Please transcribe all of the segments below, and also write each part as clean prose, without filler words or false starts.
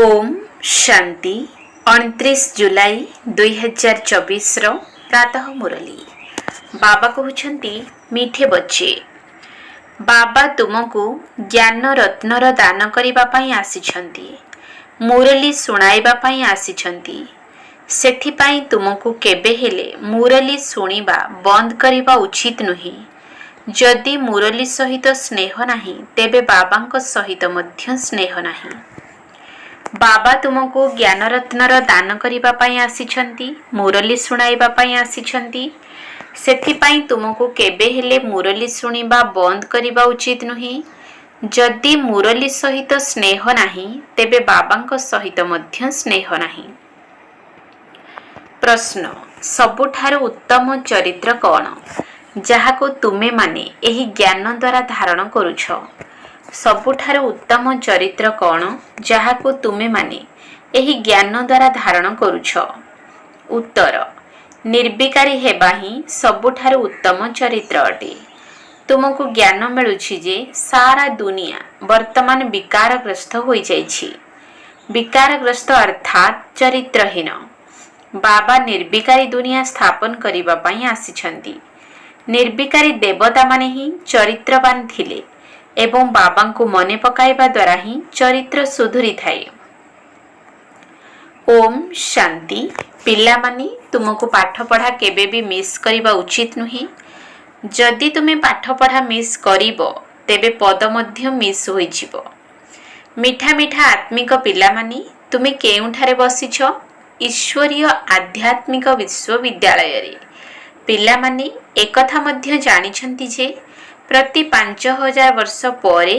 ओम शांति 29 जुलाई 2024 प्रातः मुरली। बाबा कहते मीठे बच्चे, बाबा तुमको ज्ञान रत्नर दान करने आसिछंती, मुरली सुनाइबा पई आसिछंती। सेथिपाई तुमको केबे हेले मुरली सुनिबा बंद करिबा उचित नुहे। जदि मुरली सहित स्नेह नाही तेबे बाबांक सहित मध्य स्नेह नाही। बाबा तुमको ज्ञान रत्नर दान करिबा पई आसिछंती, मुरली सुनाइबा पई आसिछंती। सेथिपाई तुमको केबे हेले मुरली सुनिबा बंद करिबा उचित नुहे। जदि मुरली सहित स्नेह नाही तेबे बाबांक सहित मध्य स्नेह नाही। प्रश्न, सबुठारु उत्तम चरित्र कौन जहाको तुमे माने एही ज्ञान द्वारा धारण करुछ? सबुठारु उत्तम चरित्र कौन जहाको तुमे माने एही ज्ञान द्वारा धारण करुछ? उत्तर, निर्विकारी हेबा ही सबुठारु उत्तम चरित्र अटे। तुमको ज्ञान मिलुछि जे सारा दुनिया वर्तमान विकारग्रस्त होई जाइछि। विकारग्रस्त अर्थात चरित्रहीन। बाबा निर्विकारी दुनिया स्थापन करिबा पई आसिछंती। निर्विकारी देवता माने ही चरित्रवान थिले एवं बाबा को मने पकाइबा द्वारा ही चरित्र सुधुरी थाए। ओम शांति। पिला मानी तुमको पाठ पढ़ा केबे भी मिस करिबा उचित नुहे। जदि तुमे पाठ पढ़ा मिस करिबो तेबे पद मध्य मिस होई जिवो। मीठा मीठा आत्मिक पिला मानी तुमे केउठारे बसिछ? ईश्वरीय आध्यात्मिक विश्वविद्यालय रे। पिला मानी एकथा मध्य जानिछंती जे प्रति 5000 वर्ष परे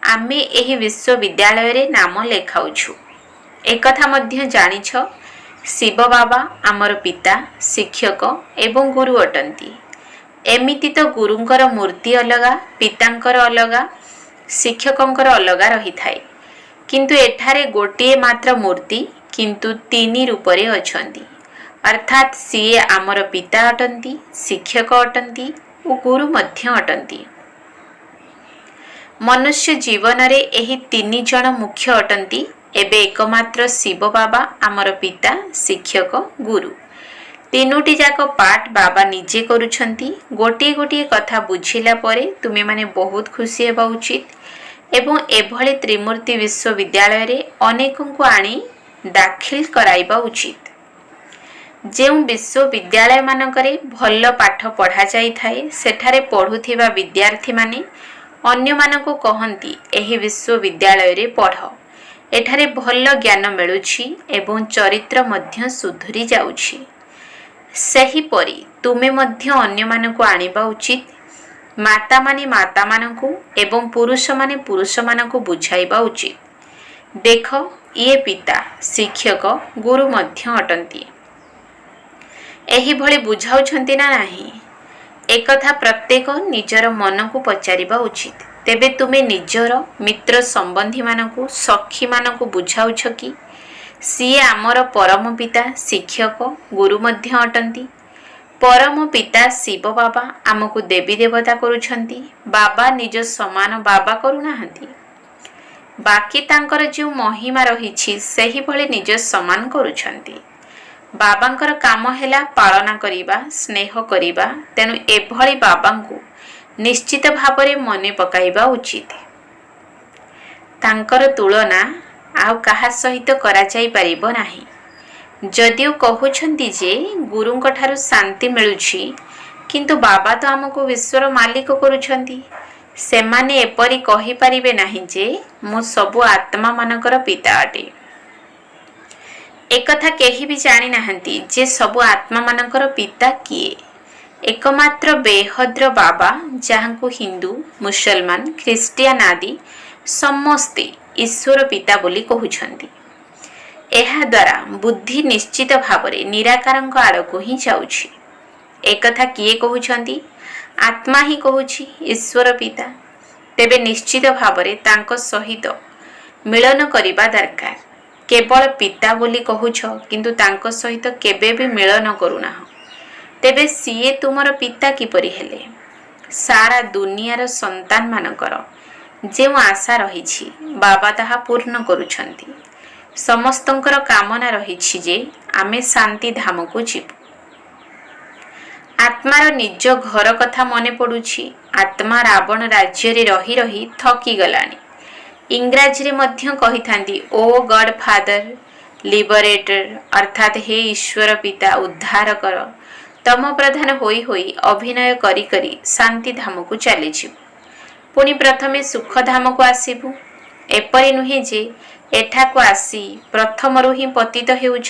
आमे एही विश्वविद्यालय रे नाम लेखाउछु। एकथा मध्य जानिछ शिव बाबा आमर पिता, शिक्षक एवं गुरु अटंती। एमिति तो गुरुंकर मूर्ति अलगा, पितांकर अलगा, शिक्षकंकर अलगा रही थाए, किंतु एठारे गोटिए मात्र मूर्ति किंतु तीनी रूपरे अछंती। अर्थात सीए आमर पिता अटंती, शिक्षक अटंती और गुरु मध्य अटंती। मनुष्य जीवन रे एही तीनी जन मुख्य अटंती। एबे एकमात्र शिव बाबा आमर पिता, शिक्षक, गुरु तीनोटी जाक पाठ बाबा निजे करुछंती। गोटे गोटे कथा बुझिला परे तुमे माने बहुत खुशी हेबा उचित एवं एभली त्रिमूर्ति विश्वविद्यालय रे अनेकों को आनी दाखिल कराइबा उचित। जेउ विश्वविद्यालय मानकरे भल पाठ पढ़ा जाई थाए सेठारे पढ़ुथिबा विद्यार्थी माने अन्य मानको कहंती एही विश्वविद्यालय रे पढ़, एठारे भल ज्ञान मिलुछि एवं चरित्र मध्य सुधुरी जाउछि। सही परी तुमे मध्य अन्य मानको आनिबा उचित। माता माने माता मानकु एवं पुरुष माने पुरुष मानकु बुझाइबा उचित। देख ये पिता, शिक्षक, गुरु मध्य अटंती। एही भली बुझाउछंती ना नाही एकथा प्रत्येक निजर मन को पचारिबा उचित। तेबे तुमे निजर मित्र संबंधी मानकु, सखी मानकु बुझाउछ कि सीए आमर परम पिता, शिक्षक, गुरु मध्य अटंती। परम पिता शिव बाबा आमको देवी देवता करुछंती। बाबा निज समान बाबा करुनाहंती। बाकी तांकर जो महिमा रहिछि सेही भली निज समान करुछंती। बाबांकर काम हेला पालना करिबा, स्नेह करिबा। तेनु एभली बाबांकु निश्चित भावरे मने पकाइबा उचित। तांकर तुलना आउ काहा सहित करा जाई परिबो नाही। जदिও कहउछंती जे गुरुंक ठारु शांति मिलुछि किंतु बाबा तो हमको विश्वर मालिक करुछंती। सेमाने एपरि कहि परिबे नाही जे मु सबु आत्मा मानकर पिता अटे। एकथा केही भी जानी नाहंती जे सबु आत्मा मानकर पिता किए। एकमात्र बेहद्र बाबा जहांको हिंदू, मुसलमान, ख्रिस्टियान आदि समस्ते ईश्वर पिता बोली कहउछंती। एहा द्वारा बुद्धि निश्चित भावरे निराकारंक आड़को ही जाउछि। एकथा किए कहउछंती? आत्मा ही कहउछि ईश्वर पिता। तेबे निश्चित भावरे तांको सहित मिलन करिबा दरकार। केवल पिता बोली कहूछ किंतु तांको सहित केबे भी मिलन करुना। तेबे सीए तुमर पिता किपरि हेले? सारा दुनियार संतान मानकर जे आशा रहिछि बाबा ताहा पूर्ण करुछंती। ସମସ୍ତଙ୍କର କାମନା ରହିଛି ଯେ ଆମେ ଶାନ୍ତି ଧାମକୁ ଯିବୁ। ଆତ୍ମାର ନିଜ ଘର କଥା ମନେ ପଡୁଛି। ଆତ୍ମା ରାବଣ ରାଜ୍ୟରେ ରହି ରହି ଥକିଗଲାଣି। ଇଂରାଜୀରେ ମଧ୍ୟ କହିଥାନ୍ତି ଓ ଗଡ୍ ଫାଦର ଲିବରେଟର, ଅର୍ଥାତ୍ ହେ ଈଶ୍ୱର ପିତା ଉଦ୍ଧାର କର। ତମ ପ୍ରଧାନ ହୋଇ ହୋଇ ଅଭିନୟ କରି କରି ଶାନ୍ତି ଧାମକୁ ଚାଲିଯିବୁ। ପୁଣି ପ୍ରଥମେ ସୁଖ ଧାମକୁ ଆସିବୁ। ଏପରି ନୁହେଁ ଯେ ଏଠାକୁ ଆସି ପ୍ରଥମରୁ ହିଁ ପତିତ ହେଉଛ।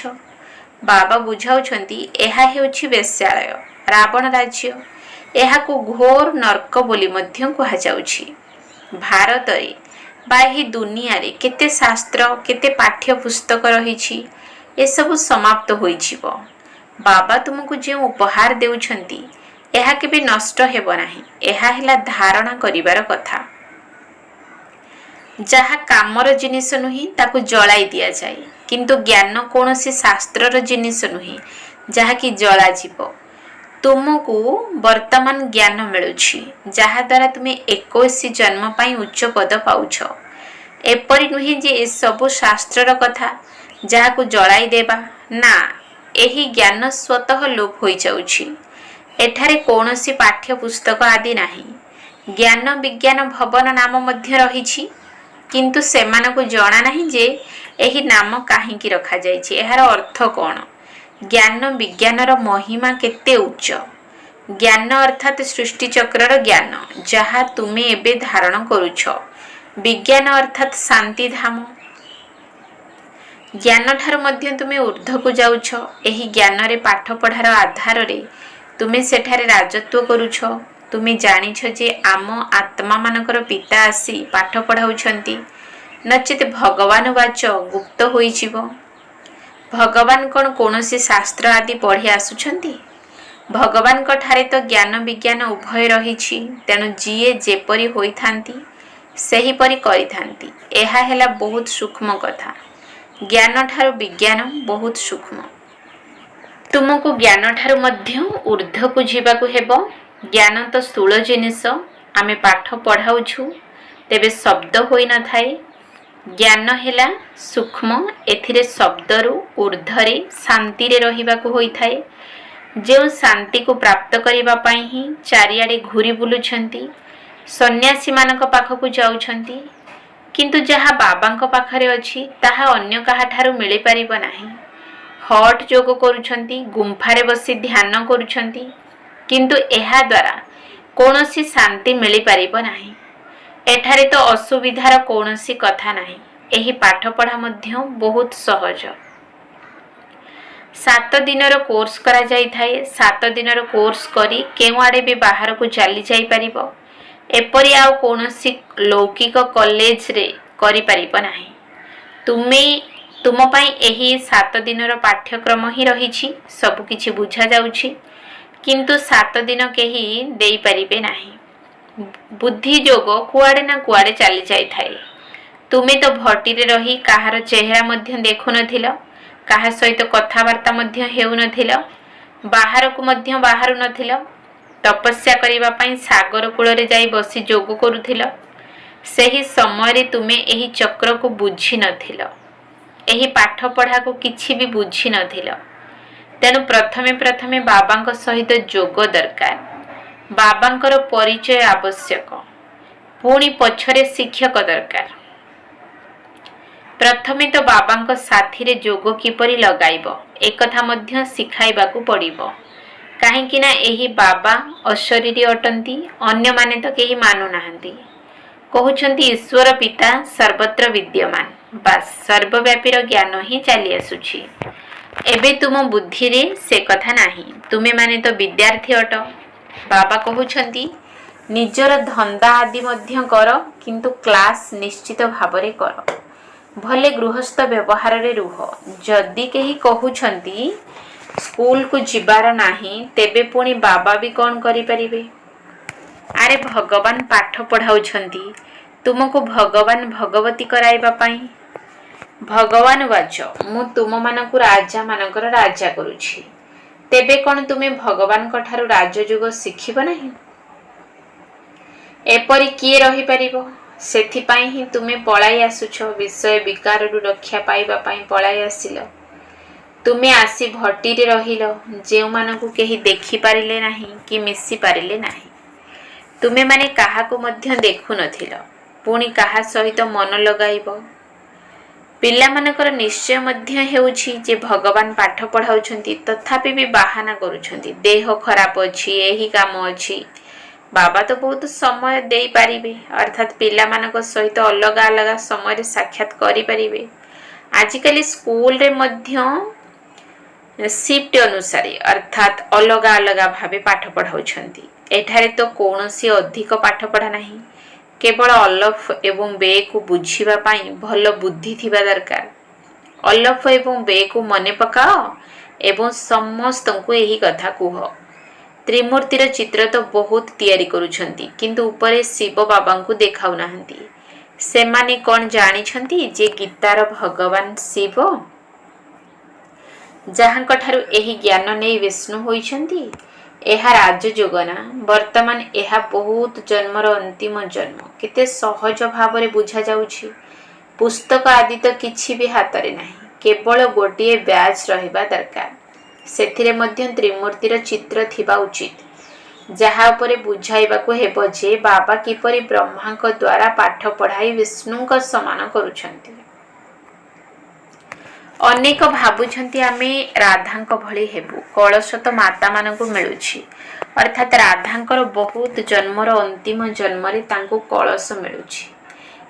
ବାବା ବୁଝାଉଛନ୍ତି ଏହା ହେଉଛି ବେଶ୍ୟାଳୟ, ରାବଣ ରାଜ୍ୟ। ଏହାକୁ ଘୋର ନର୍କ ବୋଲି ମଧ୍ୟ କୁହାଯାଉଛି। ଭାରତରେ ବା ଏହି ଦୁନିଆରେ କେତେ ଶାସ୍ତ୍ର, କେତେ ପାଠ୍ୟ ପୁସ୍ତକ ରହିଛି, ଏସବୁ ସମାପ୍ତ ହୋଇଯିବ। ବାବା ତୁମକୁ ଯେଉଁ ଉପହାର ଦେଉଛନ୍ତି ଏହା କେବେ ନଷ୍ଟ ହେବ ନାହିଁ। ଏହା ହେଲା ଧାରଣା କରିବାର କଥା। ଯାହା କାମର ଜିନିଷ ନୁହେଁ ତାକୁ ଜଳାଇ ଦିଆଯାଏ, କିନ୍ତୁ ଜ୍ଞାନ କୌଣସି ଶାସ୍ତ୍ରର ଜିନିଷ ନୁହେଁ ଯାହାକି ଜଳାଯିବ। ତୁମକୁ ବର୍ତ୍ତମାନ ଜ୍ଞାନ ମିଳୁଛି, ଯାହାଦ୍ୱାରା ତୁମେ 21 ଜନ୍ମ ପାଇଁ ଉଚ୍ଚ ପଦ ପାଉଛ। ଏପରି ନୁହେଁ ଯେ ଏସବୁ ଶାସ୍ତ୍ରର କଥା ଯାହାକୁ ଜଳାଇ ଦେବା। ନା, ଏହି ଜ୍ଞାନ ସ୍ୱତଃ ଲୋପ ହୋଇଯାଉଛି। ଏଠାରେ କୌଣସି ପାଠ୍ୟ ପୁସ୍ତକ ଆଦି ନାହିଁ। ଜ୍ଞାନ ବିଜ୍ଞାନ ଭବନ ନାମ ମଧ୍ୟ ରହିଛି, କିନ୍ତୁ ସେମାନଙ୍କୁ ଜଣା ନାହିଁ ଯେ ଏହି ନାମ କାହିଁକି ରଖାଯାଇଛି, ଏହାର ଅର୍ଥ କ'ଣ। ଜ୍ଞାନ ବିଜ୍ଞାନର ମହିମା କେତେ ଉଚ୍ଚ। ଜ୍ଞାନ ଅର୍ଥାତ୍ ସୃଷ୍ଟି ଚକ୍ରର ଜ୍ଞାନ, ଯାହା ତୁମେ ଏବେ ଧାରଣ କରୁଛ। ବିଜ୍ଞାନ ଅର୍ଥାତ୍ ଶାନ୍ତି ଧାମ। ଜ୍ଞାନ ଠାରୁ ମଧ୍ୟ ତୁମେ ଊର୍ଦ୍ଧ୍ୱକୁ ଯାଉଛ। ଏହି ଜ୍ଞାନରେ ପାଠ ପଢ଼ାର ଆଧାରରେ ତୁମେ ସେଠାରେ ରାଜତ୍ୱ କରୁଛ। ତୁମେ ଜାଣିଛ ଯେ ଆମ ଆତ୍ମାମାନଙ୍କର ପିତା ଆସି ପାଠ ପଢ଼ାଉଛନ୍ତି, ନଚେତ୍ ଭଗବାନ ବାଚ ଗୁପ୍ତ ହୋଇଯିବ। ଭଗବାନ କ'ଣ କୌଣସି ଶାସ୍ତ୍ର ଆଦି ପଢ଼ି ଆସୁଛନ୍ତି? ଭଗବାନଙ୍କ ଠାରେ ତ ଜ୍ଞାନ ବିଜ୍ଞାନ ଉଭୟ ରହିଛି। ତେଣୁ ଯିଏ ଯେପରି ହୋଇଥାନ୍ତି ସେହିପରି କରିଥାନ୍ତି। ଏହା ହେଲା ବହୁତ ସୂକ୍ଷ୍ମ କଥା। ଜ୍ଞାନ ଠାରୁ ବିଜ୍ଞାନ ବହୁତ ସୂକ୍ଷ୍ମ। ତୁମକୁ ଜ୍ଞାନ ଠାରୁ ମଧ୍ୟ ଊର୍ଦ୍ଧ୍ୱକୁ ଯିବାକୁ ହେବ। ଜ୍ଞାନ ତ ସ୍ଥୂଳ ଜିନିଷ। ଆମେ ପାଠ ପଢ଼ାଉଛୁ, ତେବେ ଶବ୍ଦ ହୋଇନଥାଏ। ଜ୍ଞାନ ହେଲା ସୂକ୍ଷ୍ମ। ଏଥିରେ ଶବ୍ଦରୁ ଊର୍ଦ୍ଧ୍ୱରେ ଶାନ୍ତିରେ ରହିବାକୁ ହୋଇଥାଏ। ଯେଉଁ ଶାନ୍ତିକୁ ପ୍ରାପ୍ତ କରିବା ପାଇଁ ହିଁ ଚାରିଆଡ଼େ ଘୁରି ବୁଲୁଛନ୍ତି, ସନ୍ନ୍ୟାସୀମାନଙ୍କ ପାଖକୁ ଯାଉଛନ୍ତି। କିନ୍ତୁ ଯାହା ବାବାଙ୍କ ପାଖରେ ଅଛି ତାହା ଅନ୍ୟ କାହାଠାରୁ ମିଳିପାରିବ ନାହିଁ। ହଟ୍ ଯୋଗ କରୁଛନ୍ତି, ଗୁମ୍ଫାରେ ବସି ଧ୍ୟାନ କରୁଛନ୍ତି, କିନ୍ତୁ ଏହା ଦ୍ୱାରା କୌଣସି ଶାନ୍ତି ମିଳିପାରିବ ନାହିଁ। ଏଠାରେ ତ ଅସୁବିଧାର କୌଣସି କଥା ନାହିଁ। ଏହି ପାଠପଢ଼ା ମଧ୍ୟ ବହୁତ ସହଜ। 7 ଦିନର କୋର୍ସ କରାଯାଇଥାଏ। 7 ଦିନର କୋର୍ସ କରି କେଉଁଆଡ଼େ ବି ବାହାରକୁ ଚାଲି ଯାଇପାରିବ। ଏପରି ଆଉ କୌଣସି ଲୌକିକ କଲେଜରେ କରିପାରିବ ନାହିଁ। ତୁମ ପାଇଁ ଏହି 7 ଦିନର ପାଠ୍ୟକ୍ରମ ହିଁ ରହିଛି। ସବୁକିଛି ବୁଝାଯାଉଛି, କିନ୍ତୁ 7 ଦିନ କେହି ଦେଇପାରିବେ ନାହିଁ। ବୁଦ୍ଧି ଯୋଗ କୁଆଡ଼େ ନା କୁଆଡ଼େ ଚାଲି ଯାଇଥାଏ। ତୁମେ ତ ଭଟିରେ ରହି କାହାର ଚେହେରା ମଧ୍ୟ ଦେଖୁନଥିଲ, କାହା ସହିତ କଥାବାର୍ତ୍ତା ମଧ୍ୟ ହେଉନଥିଲ, ବାହାରକୁ ମଧ୍ୟ ବାହାରୁ ନଥିଲ। ତପସ୍ୟା କରିବା ପାଇଁ ସାଗର କୂଳରେ ଯାଇ ବସି ଯୋଗ କରୁଥିଲ। ସେହି ସମୟରେ ତୁମେ ଏହି ଚକ୍ରକୁ ବୁଝିନଥିଲ, ଏହି ପାଠପଢ଼ାକୁ କିଛି ବି ବୁଝିନଥିଲ। ତେଣୁ ପ୍ରଥମେ ବାବାଙ୍କ ସହିତ ଯୋଗ ଦରକାର। ବାବାଙ୍କର ପରିଚୟ ଆବଶ୍ୟକ। ପୁଣି ପଛରେ ଶିକ୍ଷକ ଦରକାର। ପ୍ରଥମେ ତ ବାବାଙ୍କ ସାଥିରେ ଯୋଗ କିପରି ଲଗାଇବ ଏକଥା ମଧ୍ୟ ଶିଖାଇବାକୁ ପଡ଼ିବ। କାହିଁକି ନା ଏହି ବାବା ଅଶରୀରୀ ଅଟନ୍ତି। ଅନ୍ୟମାନେ ତ କେହି ମାନୁନାହାନ୍ତି। କହୁଛନ୍ତି ଈଶ୍ୱର ପିତା ସର୍ବତ୍ର ବିଦ୍ୟମାନ। ବାସ୍, ସର୍ବବ୍ୟାପୀର ଜ୍ଞାନ ହିଁ ଚାଲି ଆସୁଛି। ଏବେ ତୁମ ବୁଦ୍ଧିରେ ସେ କଥା ନାହିଁ। ତୁମେମାନେ ତ ବିଦ୍ୟାର୍ଥୀ ଅଟ। ବାବା କହୁଛନ୍ତି ନିଜର ଧନ୍ଦା ଆଦି ମଧ୍ୟ କର, କିନ୍ତୁ କ୍ଲାସ୍ ନିଶ୍ଚିତ ଭାବରେ କର। ଭଲେ ଗୃହସ୍ଥ ବ୍ୟବହାରରେ ରୁହ। ଯଦି କେହି କହୁଛନ୍ତି ସ୍କୁଲକୁ ଯିବାର ନାହିଁ, ତେବେ ପୁଣି ବାବା ବି କ'ଣ କରିପାରିବେ? ଆରେ ଭଗବାନ ପାଠ ପଢ଼ାଉଛନ୍ତି ତୁମକୁ ଭଗବାନ ଭଗବତୀ କରାଇବା ପାଇଁ। ଭଗବାନ ବାଚ ମୁଁ ତୁମମାନଙ୍କୁ ରାଜାମାନଙ୍କର ରାଜା କରୁଛି। ତେବେ କ'ଣ ତୁମେ ଭଗବାନଙ୍କ ଠାରୁ ରାଜଯୋଗ ଶିଖିବ ନାହିଁ? ଏପରି କିଏ ରହିପାରିବ? ସେଥିପାଇଁ ହିଁ ତୁମେ ପଳାଇ ଆସୁଛ, ବିଷୟ ବିକାରରୁ ରକ୍ଷା ପାଇବା ପାଇଁ ପଳାଇ ଆସିଲ। ତୁମେ ଆସି ଭଟିରେ ରହିଲ, ଯେଉଁମାନଙ୍କୁ କେହି ଦେଖିପାରିଲେ ନାହିଁ କି ମିଶି ପାରିଲେ ନାହିଁ। ତୁମେମାନେ କାହାକୁ ମଧ୍ୟ ଦେଖୁନଥିଲ, ପୁଣି କାହା ସହିତ ମନ ଲଗାଇବ? ପିଲାମାନଙ୍କର ନିଶ୍ଚୟ ମଧ୍ୟ ହେଉଛି ଯେ ଭଗବାନ ପାଠ ପଢ଼ାଉଛନ୍ତି, ତଥାପି ବି ବାହାନା କରୁଛନ୍ତି, ଦେହ ଖରାପ ଅଛି, ଏହି କାମ ଅଛି। ବାବା ତ ବହୁତ ସମୟ ଦେଇପାରିବେ, ଅର୍ଥାତ୍ ପିଲାମାନଙ୍କ ସହିତ ଅଲଗା ଅଲଗା ସମୟରେ ସାକ୍ଷାତ କରିପାରିବେ। ଆଜିକାଲି ସ୍କୁଲରେ ମଧ୍ୟ ସିଫ୍ଟ ଅନୁସାରେ ଅର୍ଥାତ୍ ଅଲଗା ଅଲଗା ଭାବେ ପାଠ ପଢ଼ାଉଛନ୍ତି। ଏଠାରେ ତ କୌଣସି ଅଧିକ ପାଠ ପଢ଼ା ନାହିଁ, କେବଳ ଅଲଫ ଏବଂ ବେକୁ ବୁଝିବା ପାଇଁ ଭଲ ବୁଦ୍ଧି ଥିବା ଦରକାର। ଅଲଫ ଏବଂ ବେକୁ ମନେ ପକାଅ ଏବଂ ସମସ୍ତଙ୍କୁ ଏହି କଥା କୁହ। ତ୍ରିମୂର୍ତ୍ତିର ଚିତ୍ର ତ ବହୁତ ତିଆରି କରୁଛନ୍ତି, କିନ୍ତୁ ଉପରେ ଶିବ ବାବାଙ୍କୁ ଦେଖାଉନାହାନ୍ତି। ସେମାନେ କ'ଣ ଜାଣିଛନ୍ତି ଯେ ଗୀତାର ଭଗବାନ ଶିବ, ଯାହାଙ୍କ ଠାରୁ ଏହି ଜ୍ଞାନ ନେଇ ବିଷ୍ଣୁ ହୋଇଛନ୍ତି? ଏହା ରାଜଯୋଗ ନା? ବର୍ତ୍ତମାନ ଏହା ବହୁତ ଜନ୍ମର ଅନ୍ତିମ ଜନ୍ମ। କେତେ ସହଜ ଭାବରେ ବୁଝାଯାଉଛି। ପୁସ୍ତକ ଆଦି ତ କିଛି ବି ହାତରେ ନାହିଁ, କେବଳ ଗୋଟିଏ ବ୍ୟାଚ୍ ରହିବା ଦରକାର। ସେଥିରେ ମଧ୍ୟ ତ୍ରିମୂର୍ତ୍ତିର ଚିତ୍ର ଥିବା ଉଚିତ, ଯାହା ଉପରେ ବୁଝାଇବାକୁ ହେବ ଯେ ବାବା କିପରି ବ୍ରହ୍ମାଙ୍କ ଦ୍ୱାରା ପାଠ ପଢ଼ାଇ ବିଷ୍ଣୁଙ୍କ ସମାନ କରୁଛନ୍ତି। ଅନେକ ଭାବୁଛନ୍ତି ଆମେ ରାଧାଙ୍କ ଭଳି ହେବୁ। କଳସ ତ ମାତାମାନଙ୍କୁ ମିଳୁଛି, ଅର୍ଥାତ୍ ରାଧାଙ୍କର ବହୁତ ଜନ୍ମର ଅନ୍ତିମ ଜନ୍ମରେ ତାଙ୍କୁ କଳସ ମିଳୁଛି।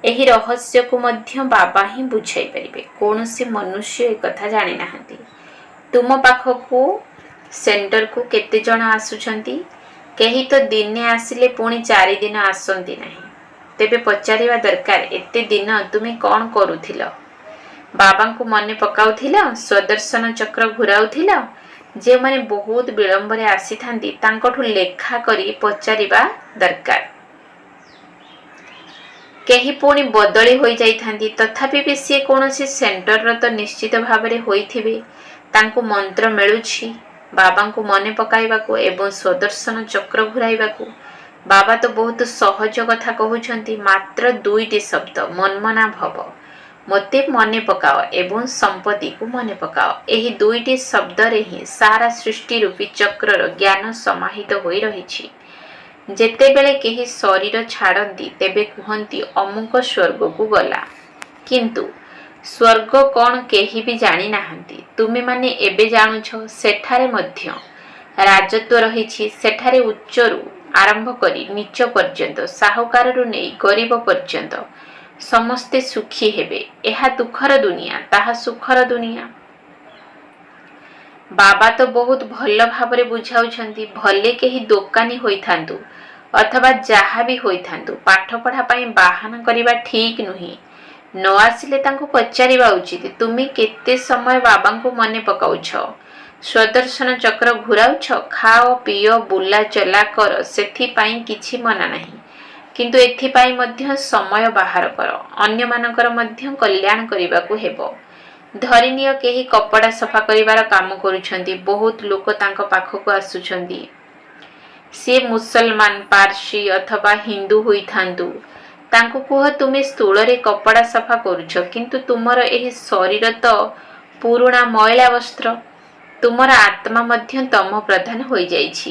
ଏହି ରହସ୍ୟକୁ ମଧ୍ୟ ବାବା ହିଁ ବୁଝାଇ ପାରିବେ। କୌଣସି ମନୁଷ୍ୟ ଏକଥା ଜାଣିନାହାନ୍ତି। ତୁମ ପାଖକୁ ସେଣ୍ଟରକୁ କେତେ ଜଣ ଆସୁଛନ୍ତି? କେହି ତ ଦିନେ ଆସିଲେ ପୁଣି 4 ଦିନ ଆସନ୍ତି ନାହିଁ। ତେବେ ପଚାରିବା ଦରକାର, ଏତେ ଦିନ ତୁମେ କ'ଣ କରୁଥିଲ? ବାବାଙ୍କୁ ମନେ ପକାଉଥିଲ? ସ୍ୱଦର୍ଶନ ଚକ୍ର ଘୁରାଉଥିଲ? ଯେଉଁମାନେ ବହୁତ ବିଳମ୍ବରେ ଆସିଥାନ୍ତି ତାଙ୍କଠୁ ଲେଖା କରି ପଚାରିବା ଦରକାର। କେହି ପୁଣି ବଦଳି ହୋଇଯାଇଥାନ୍ତି, ତଥାପି ବି ସିଏ କୌଣସି ସେଣ୍ଟରର ତ ନିଶ୍ଚିତ ଭାବରେ ହୋଇଥିବେ। ତାଙ୍କୁ ମନ୍ତ୍ର ମିଳୁଛି ବାବାଙ୍କୁ ମନେ ପକାଇବାକୁ ଏବଂ ସ୍ୱଦର୍ଶନ ଚକ୍ର ଘୁରାଇବାକୁ। ବାବା ତ ବହୁତ ସହଜ କଥା କହୁଛନ୍ତି, ମାତ୍ର 2ଟି ଶବ୍ଦ, ମନ୍ମନା ଭବ। ମୋତେ ମନେ ପକାଅ ଏବଂ ସମ୍ପତ୍ତିକୁ ମନେ ପକାଅ। ଏହି 2ଟି ଶବ୍ଦରେ ହିଁ ସାରା ସୃଷ୍ଟି ରୂପୀ ଚକ୍ରର ଜ୍ଞାନ ସମାହିତ ହୋଇ ରହିଛି। ଯେତେବେଳେ କେହି ଶରୀର ଛାଡ଼ନ୍ତି ତେବେ କୁହନ୍ତି ଅମୁକ ସ୍ୱର୍ଗକୁ ଗଲା, କିନ୍ତୁ ସ୍ୱର୍ଗ କ'ଣ କେହି ବି ଜାଣିନାହାନ୍ତି। ତୁମେମାନେ ଏବେ ଜାଣୁଛ। ସେଠାରେ ମଧ୍ୟ ରାଜତ୍ୱ ରହିଛି। ସେଠାରେ ଉଚ୍ଚରୁ ଆରମ୍ଭ କରି ନିଚ ପର୍ଯ୍ୟନ୍ତ, ସାହୁକାରରୁ ନେଇ ଗରିବ ପର୍ଯ୍ୟନ୍ତ ସମସ୍ତେ ସୁଖୀ ହେବେ। ଏହା ଦୁଃଖର ଦୁନିଆ, ତାହା ସୁଖର ଦୁନିଆ। ବାବା ତ ବହୁତ ଭଲ ଭାବରେ ବୁଝାଉଛନ୍ତି। ଭଲେ କେହି ଦୋକାନୀ ହୋଇଥାନ୍ତୁ ଅଥବା ଯାହା ବି ହୋଇଥାନ୍ତୁ, ପାଠପଢ଼ା ପାଇଁ ବାହାନା କରିବା ଠିକ୍ ନୁହେଁ। ନ ଆସିଲେ ତାଙ୍କୁ ପଚାରିବା ଉଚିତ, ତୁମେ କେତେ ସମୟ ବାବାଙ୍କୁ ମନେ ପକାଉଛ? ସ୍ୱଦର୍ଶନ ଚକ୍ର ଘୁରାଉଛ? ଖାଅ, ପିଅ, ବୁଲା ଚଲା କର, ସେଥିପାଇଁ କିଛି ମନା ନାହିଁ, କିନ୍ତୁ ଏଥିପାଇଁ ମଧ୍ୟ ସମୟ ବାହାର କର। ଅନ୍ୟମାନଙ୍କର ମଧ୍ୟ କଲ୍ୟାଣ କରିବାକୁ ହେବ। ଧରିନିଅ କେହି କପଡ଼ା ସଫା କରିବାର କାମ କରୁଛନ୍ତି, ବହୁତ ଲୋକ ତାଙ୍କ ପାଖକୁ ଆସୁଛନ୍ତି। ସିଏ ମୁସଲମାନ, ପାର୍ସୀ ଅଥବା ହିନ୍ଦୁ ହୋଇଥାନ୍ତୁ। ତାଙ୍କୁ କୁହ ତୁମେ ସ୍ଥୂଳରେ କପଡ଼ା ସଫା କରୁଛ, କିନ୍ତୁ ତୁମର ଏହି ଶରୀର ତ ପୁରୁଣା ମଇଳା ବସ୍ତ୍ର। ତୁମର ଆତ୍ମା ମଧ୍ୟ ତମ ପ୍ରଧାନ ହୋଇଯାଇଛି।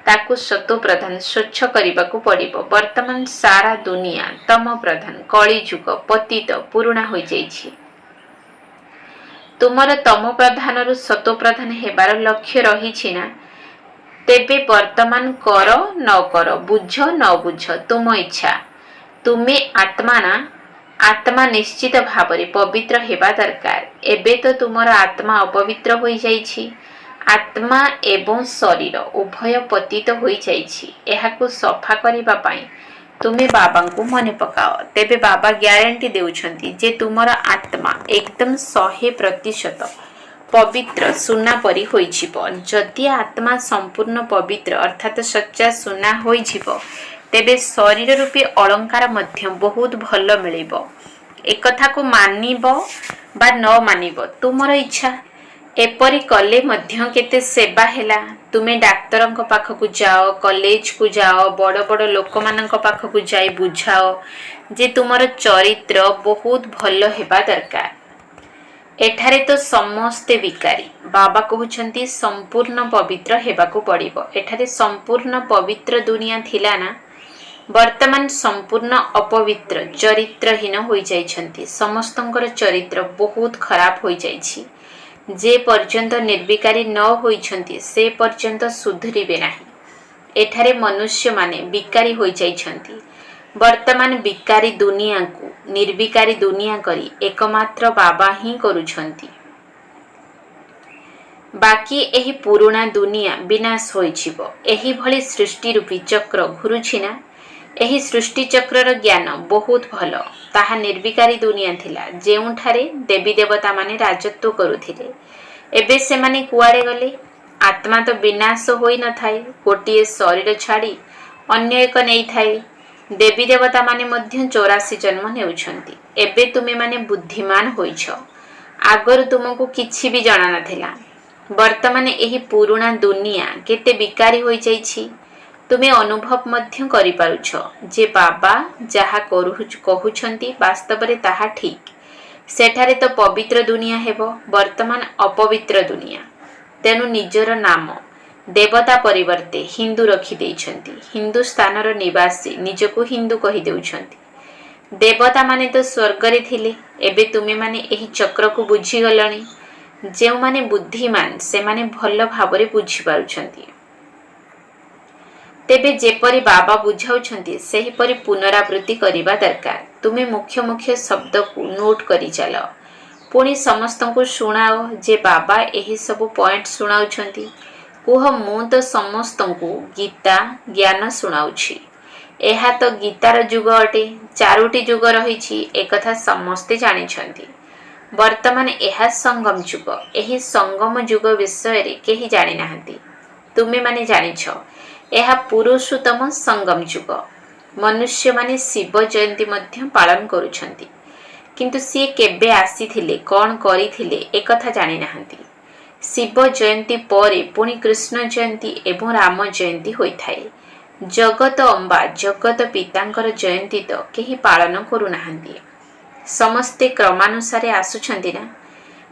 ତାକୁ ସତୋ ପ୍ରଧାନ ସ୍ୱଚ୍ଛ କରିବାକୁ ପଡ଼ିବ। ବର୍ତ୍ତମାନ ସାରା ଦୁନିଆ ତମ ପ୍ରଧାନ, କଳିଯୁଗ, ପତିତ, ପୁରୁଣା ହୋଇଯାଇଛି। ତୁମର ତମ ପ୍ରଧାନରୁ ସତୋ ପ୍ରଧାନ ହେବାର ଲକ୍ଷ୍ୟ ରହିଛି ନା? ତେବେ ବର୍ତ୍ତମାନ କର ନ କର, ବୁଝ ନ ବୁଝ, ତୁମ ଇଚ୍ଛା। ତୁମେ ଆତ୍ମା ନା? ଆତ୍ମା ନିଶ୍ଚିତ ଭାବରେ ପବିତ୍ର ହେବା ଦରକାର। ଏବେ ତ ତୁମର ଆତ୍ମା ଅପବିତ୍ର ହୋଇଯାଇଛି। ଆତ୍ମା ଏବଂ ଶରୀର ଉଭୟ ପତିତ ହୋଇଯାଇଛି। ଏହାକୁ ସଫା କରିବା ପାଇଁ ତୁମେ ବାବାଙ୍କୁ ମନେ ପକାଅ। ତେବେ ବାବା ଗ୍ୟାରେଣ୍ଟି ଦେଉଛନ୍ତି ଯେ ତୁମର ଆତ୍ମା ଏକଦମ 100% ପବିତ୍ର ସୁନା ପରି ହୋଇଯିବ। ଯଦି ଆତ୍ମା ସମ୍ପୂର୍ଣ୍ଣ ପବିତ୍ର ଅର୍ଥାତ୍ ସଚ୍ଚା ସୁନା ହୋଇଯିବ, ତେବେ ଶରୀର ରୂପୀ ଅଳଙ୍କାର ମଧ୍ୟ ବହୁତ ଭଲ ମିଳିବ। ଏକଥାକୁ ମାନିବ ବା ନ ମାନିବ ତୁମର ଇଚ୍ଛା, एपरी कले मध्य केते सेवा हेला। तुमे डाक्तरंक पाखकु जाओ, कॉलेज को जाओ, बड़ बड़ लोक मानंक पाखकु जाई बुझाओ जे तुमर चरित्र बहुत भल हेबा दरकार। एठारे तो समस्ते विकारी। बाबा कहउछंती संपूर्ण पवित्र हेबाकु पड़िबो। एठारे संपूर्ण पवित्र दुनिया थिला ना, वर्तमान संपूर्ण अपवित्र चरित्रहीन होई जाइछंती। समस्तंकर चरित्र बहुत खराब होई जाइछि। जे पर्यंत निर्विकारी न होइछंती से पर्यंत सुधरिबे नाही। एठारे मनुष्य माने विकारी होई जाइछंती। वर्तमान विकारी दुनिया को निर्विकारी दुनिया करी एकमात्र बाबा ही करूछंती। बाकी एही पुराना दुनिया विनाश होइछिबो। एही भली सृष्टि रूपी चक्र घुरुछि ना, एही सृष्टि चक्रर ज्ञान बहुत भल। ताहा निर्विकारी दुनिया थिला, जेउठारे देवी देवता माने राजत्व करुथिले। एबे से माने कुआडे गले? आत्मा तो विनाश होई न थाए, गोटिए शरीर छाड़ी अन्य एक नहीं थाए। देवी देवता माने मध्य 84 जन्म नेउछंती। एबे तुमे माने बुद्धिमान होइछ। आगरु तुमको किछि भी जणा नथिला। वर्तमान एही पुराना दुनिया केते विकारी होई जाइछि। तुमे अनुभव मध्य करि पारुछ जे बाबा जहा कहउछंती वास्तव रे ताहा ठीक। सेठारे तो पवित्र दुनिया हेबो, वर्तमान अपवित्र दुनिया। तेनु निजर नाम देवता परिवर्ते हिंदू रखी देइछंती। हिंदू स्थानर निवासी निजको हिंदू कहि देउछंती। देवता माने तो स्वर्ग रे थिले। एबे तुमे माने एही चक्र को बुझी गलणी। जेउ माने बुद्धिमान से माने भल भाबरे बुझी पारुछंती। तेबे जेपरी बाबा बुझाउछंती सेही परी पुनरावृत्ति करिबा दरकार। तुमे मुख्य मुख्य शब्द को नोट करी चल। पुणी समस्त को सुनाओ जे बाबा एही सब पॉइंट सुनाउछंती। कुह मु तो समस्त को गीता ज्ञान सुनाउछि। एहा तो गीतार जुग अटे। 4टी जुग रहिछि एकथा समस्ते जानिछंती। वर्तमान एहा संगम जुग। एही संगम जुग विषय रे केही जानि नाहंती। तुमे माने जानिछ एहा पुरुषोत्तम संगम जुग। मनुष्य माने शिव जयंती मध्य पालन करुछंती, किंतु सी केबे आसीथिले कौन करिथिले एकथा जानि नाहंती। शिव जयंती परे पुणी कृष्ण जयंती एवं राम जयंती होइथाए। जगत अम्बा जगत पितांकर जयंती तो केही पालन करू नाहंती। समस्ते क्रमानुसारे आसुछंती ना।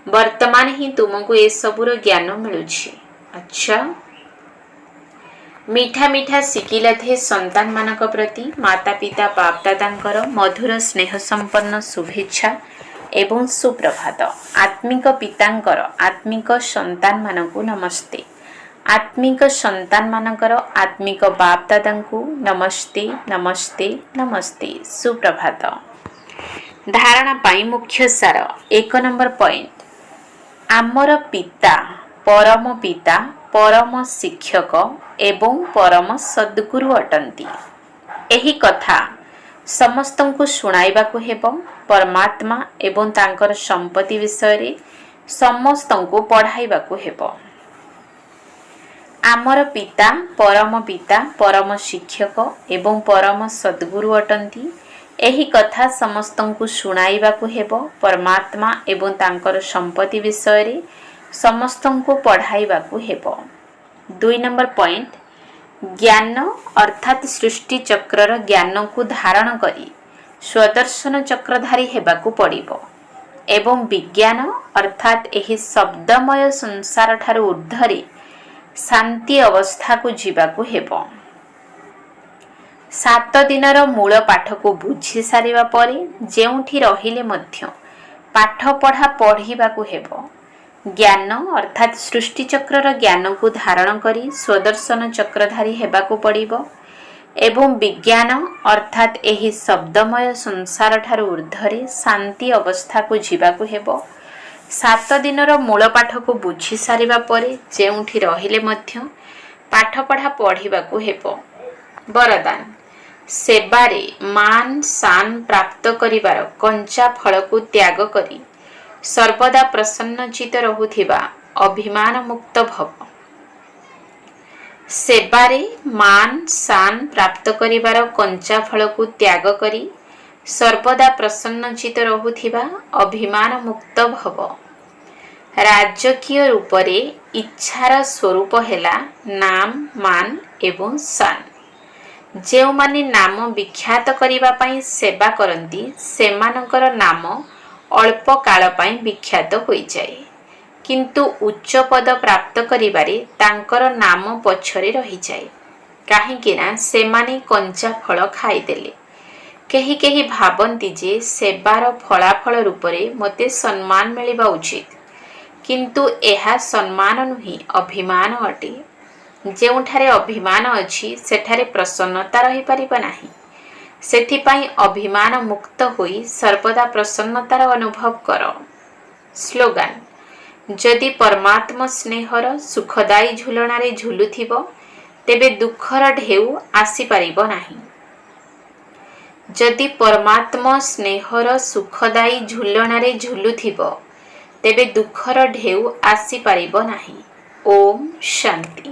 वर्तमान ही तुमको ए सबुर ज्ञान मिलुछि। अच्छा, मीठा मीठा शिकिला थे संतान मानक प्रति माता पिता बाप दादांकर मधुर स्नेह संपन्न शुभेच्छा एवं सुप्रभात। आत्मिक पितांकर आत्मिक संतान मानकु नमस्ते। आत्मिक संतान मानकर आत्मिक बाप दादांकु नमस्ते नमस्ते नमस्ते सुप्रभात। धारणा पाई मुख्य सार 1 नंबर पॉइंट। आमर पिता परम पिता परम शिक्षक एवं परम सद्गुरु अटंती। एही कथा समस्तंकु सुनाइबाकु हेबो। परमात्मा एवं तांकर संपत्ति विषय रे समस्तंकु पढ़ाइबाकु हेबो। आमर पिता परम शिक्षक एवं परम सद्गुरु अटंती। एही कथा समस्तंकु सुनाइबाकु हेबो। परमात्मा एवं तांकर संपत्ति विषय रे समस्तंकु पढ़ाइबाकु हेबो। 2 नंबर पॉइंट। ज्ञान अर्थात सृष्टि चक्रर ज्ञान को धारण करी स्वदर्शन चक्रधारी हेबाकु पड़िबो एवं विज्ञान अर्थात एही शब्दमय संसार ठारू ऊर्ध्वरे शांति अवस्था को जीवाकु हेबो। 7 दिनर मूल पाठ को बुझी सारिबा परे जेउठी रहिले मध्य पाठ पढ़ा पढ़िबाकु हेबो। ज्ञान अर्थात सृष्टि चक्रर ज्ञान को धारण करी स्वदर्शन चक्रधारी हेबाकु पड़िबो एवं विज्ञान अर्थात एही शब्दमय संसार ठारू ऊर्ध्वरे शांति अवस्था को जीवाकु हेबो। 7 दिनर मूल पाठ को बुझी सारिबा परे जेउठी रहिले मध्य पाठ पढ़ा पढ़िबाकु हेबो। वरदान। सेवारे मान शान प्राप्त करिबार कंचा फल को त्याग करी सर्वदा प्रसन्नचित रहुथिबा अभिमान मुक्त भव। सेवारे मान शान प्राप्त करिबार कंचा फल को त्याग करी सर्वदा प्रसन्नचित रहुथिबा अभिमान मुक्त भव। ରାଜକୀୟ ରୂପରେ ଇଚ୍ଛାର ସ୍ୱରୂପ ହେଲା ନାମ ମାନ ଏବଂ ସାନ। ଯେଉଁମାନେ ନାମ ବିଖ୍ୟାତ କରିବା ପାଇଁ ସେବା କରନ୍ତି ସେମାନଙ୍କର ନାମ ଅଳ୍ପ କାଳ ପାଇଁ ବିଖ୍ୟାତ ହୋଇଯାଏ, କିନ୍ତୁ ଉଚ୍ଚ ପଦ ପ୍ରାପ୍ତ କରିବାରେ ତାଙ୍କର ନାମ ପଛରେ ରହିଯାଏ, କାହିଁକି ନା ସେମାନେ କଞ୍ଚା ଫଳ ଖାଇଦେଲେ। କେହି କେହି ଭାବନ୍ତି ଯେ ସେବାର ଫଳାଫଳ ରୂପରେ ମୋତେ ସମ୍ମାନ ମିଳିବା ଉଚିତ, କିନ୍ତୁ ଏହା ସମ୍ମାନ ନୁହେଁ, ଅଭିମାନ ଅଟେ। ଯେଉଁଠାରେ ଅଭିମାନ ଅଛି ସେଠାରେ ପ୍ରସନ୍ନତା ରହିପାରିବ ନାହିଁ। ସେଥିପାଇଁ ଅଭିମାନ ମୁକ୍ତ ହୋଇ ସର୍ବଦା ପ୍ରସନ୍ନତାର ଅନୁଭବ କର। ସ୍ଲୋଗାନ: ଯଦି ପରମାତ୍ମ ସ୍ନେହର ସୁଖଦାୟୀ ଝୁଲଣାରେ ଝୁଲୁଥିବ ତେବେ ଦୁଃଖର ଢେଉ ଆସିପାରିବ ନାହିଁ। ଯଦି ପରମାତ୍ମ ସ୍ନେହର ସୁଖଦାୟୀ ଝୁଲଣାରେ ଝୁଲୁଥିବ ତେବେ ଦୁଃଖର ଢେଉ ଆସିପାରିବ ନାହିଁ। ଓମ୍ ଶାନ୍ତି।